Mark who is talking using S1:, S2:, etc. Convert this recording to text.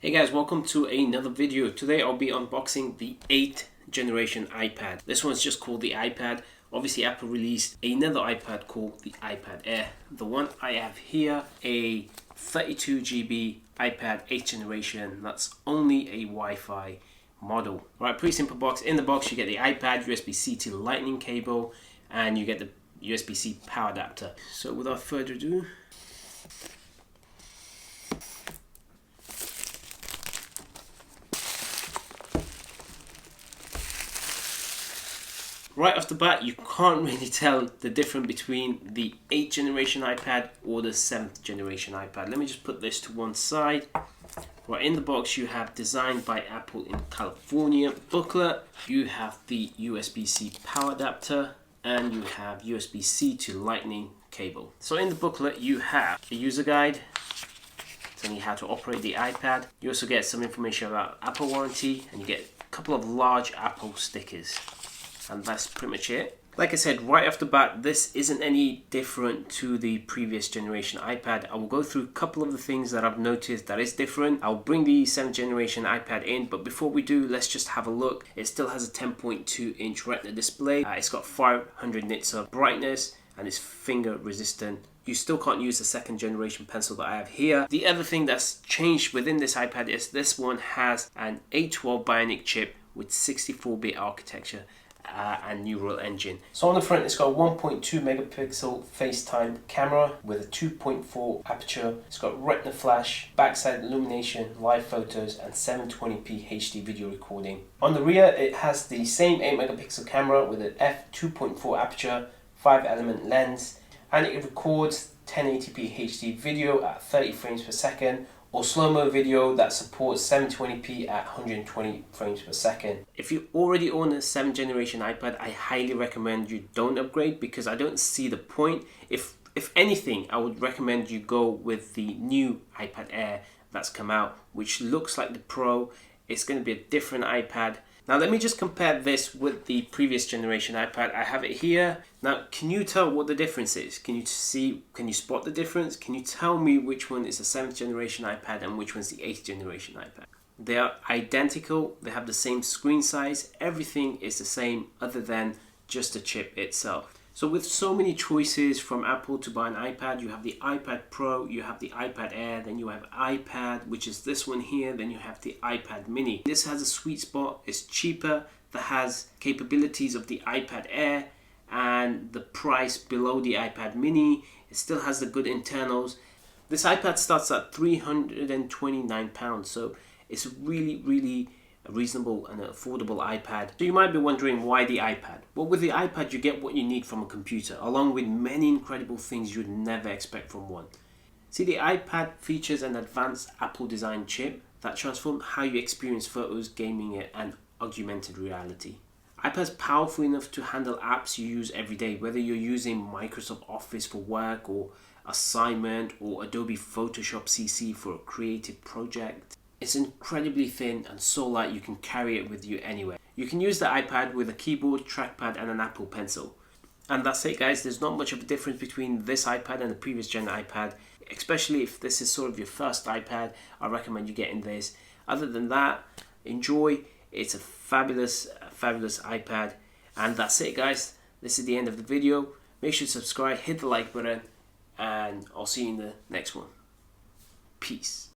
S1: Hey guys, welcome to another video. Today I'll be unboxing the 8th generation iPad. This one's just called the iPad. Obviously Apple released another iPad called the iPad Air. The one I have here, a 32 GB iPad 8th generation. That's only a Wi-Fi model. Right, pretty simple box. In the box you get the iPad, USB-C to lightning cable, and you get the USB-C power adapter. So without further ado, right off the bat, you can't really tell the difference between the 8th generation iPad or the 7th generation iPad. Let me just put this to one side. Right, in the box you have designed by Apple in California booklet. You have the USB-C power adapter and you have USB-C to lightning cable. So in the booklet you have a user guide telling you how to operate the iPad. You also get some information about Apple warranty and you get a couple of large Apple stickers. And that's pretty much it. Like I said, right off the bat, this isn't any different to the previous generation iPad. I will go through a couple of the things that I've noticed that is different. I'll bring the 7th generation iPad in, but before we do, let's just have a look. It still has a 10.2 inch Retina display. It's got 500 nits of brightness and it's finger resistant. You still can't use the 2nd generation pencil that I have here. The other thing that's changed within this iPad is this one has an A12 Bionic chip with 64-bit architecture and neural engine. So on the front it's got a 1.2 megapixel FaceTime camera with a 2.4 aperture. It's got retina flash, backside illumination, live photos and 720p HD video recording. On the rear it has the same 8 megapixel camera with an f2.4 aperture, 5-element lens, and it records 1080p HD video at 30 frames per second or slow-mo video that supports 720p at 120 frames per second. If you already own a 7th generation iPad, I highly recommend you don't upgrade because I don't see the point. If anything, I would recommend you go with the new iPad Air that's come out, which looks like the Pro. It's going to be a different iPad. Now let me just compare this with the previous generation iPad. I have it here. Now can you tell what the difference is? Can you spot the difference? Can you tell me which one is the 7th generation iPad and which one's the 8th generation iPad? They are identical, they have the same screen size, everything is the same other than just the chip itself. So with so many choices from Apple to buy an iPad, you have the iPad Pro, you have the iPad Air, then you have iPad, which is this one here, then you have the iPad Mini. This has a sweet spot, it's cheaper, that has capabilities of the iPad Air and the price below the iPad Mini. It still has the good internals. This iPad starts at £329, so it's really a reasonable and affordable iPad. So you might be wondering why the iPad? Well, with the iPad you get what you need from a computer, along with many incredible things you'd never expect from one. See, the iPad features an advanced Apple design chip that transforms how you experience photos, gaming and augmented reality. iPad's powerful enough to handle apps you use every day, whether you're using Microsoft Office for work or assignment or Adobe Photoshop CC for a creative project. It's incredibly thin and so light you can carry it with you anywhere. You can use the iPad with a keyboard, trackpad and an Apple Pencil. And that's it guys, there's not much of a difference between this iPad and the previous gen iPad. Especially if this is sort of your first iPad, I recommend you getting this. Other than that, enjoy. It's a fabulous iPad. And that's it guys, this is the end of the video. Make sure to subscribe, hit the like button, and I'll see you in the next one. Peace.